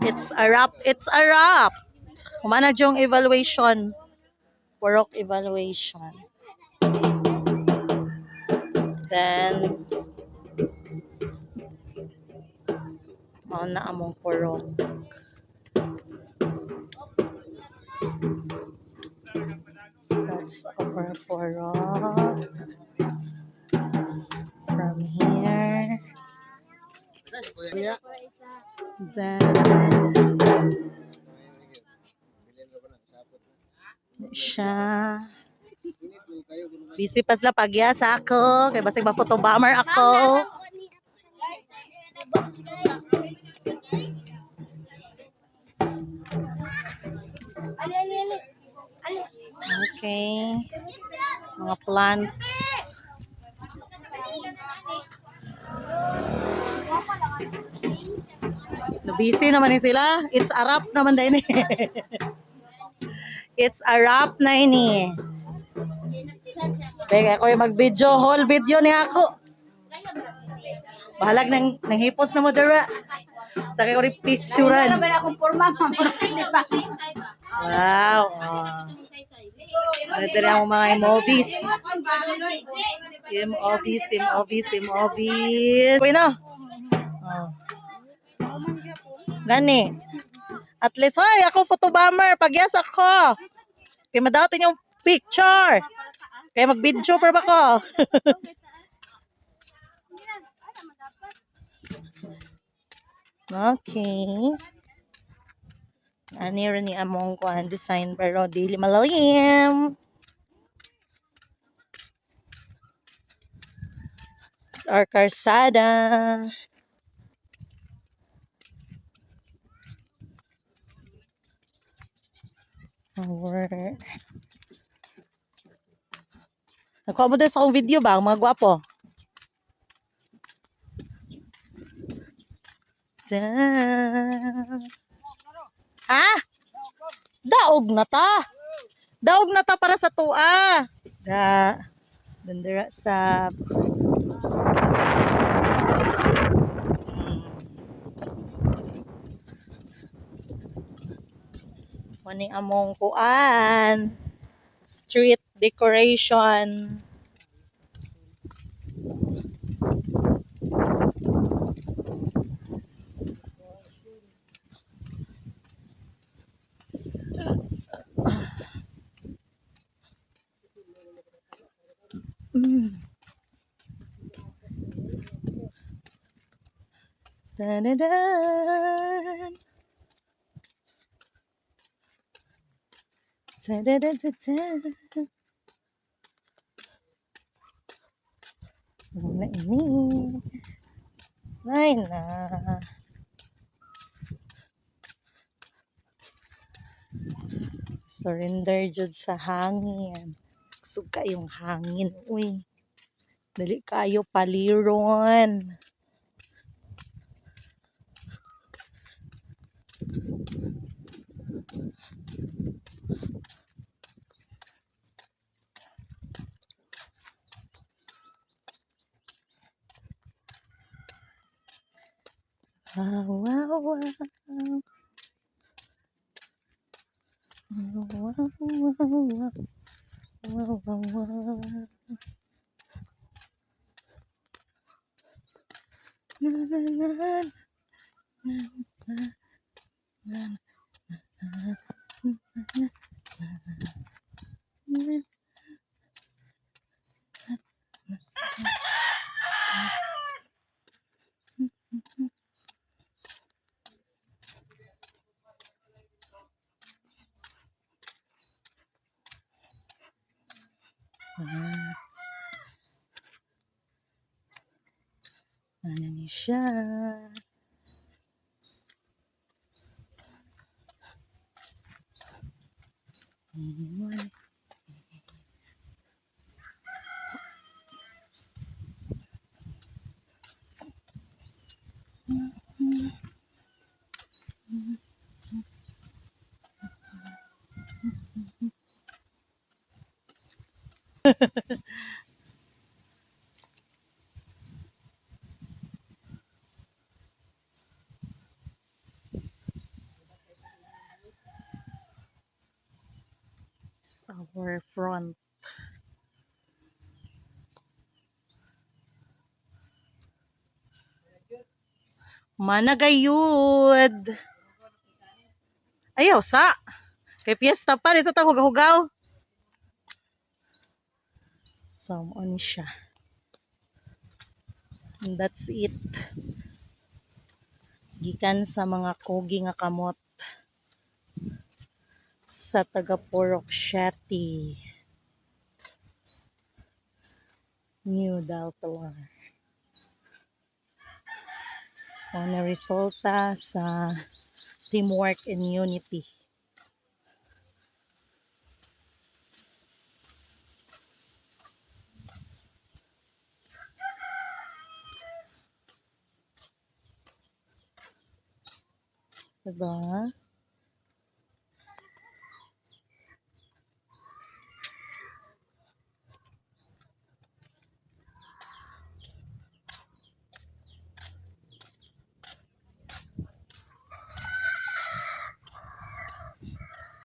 It's a wrap. It's a wrap. Humana yung evaluation. Purok evaluation. Then, na among purok. That's our purok. From here. Then, siya. Busy pa sila pagyasa ako. Kaya basig ba photo bomber ako. Okay. Mga plants. Busy naman ni sila. It's a wrap naman din eh. It's a wrap na ini. Kaya ako yung mag-video. Whole video niya ako. Bahalag ng hipos na mo dira. Sa kayo rin pisuran. Wow. Ano dira ang mga emojis. Emojis. Uy na. Gani. At least, ay, ako photo bomber. Pagyas ako. Kaya madautin yung picture. Kaya mag-video pa ba ko? Okay. Ani rin ni among ko ang design pero dili malalim. It's our karsada. Nakuha mo din sa akong video ba? Mga gwapo. Ha? Daog na ta. Daog na ta para sa tua. Dandara sa Maning among kuan. Street decoration. Da-da-da. Da-da-da-da-da. Ano ini? Ay na. Surrender jud sa hangin. Suga yung hangin. Uy. Dali kayo paliron. Wow, wow, wow. Wow, wow, wow. Wow, wow, wow. Na, na, na, na, na, na. Ano ni siya? our front. Managayud. Ayaw sa. Kay piyesta pa rin sa hugaw-hugaw. So, ano siya. And that's it. Gikan sa mga kogi nga kamot sa taga Purok Shetty, New Daltawar. Ang resulta sa teamwork and unity. Diba?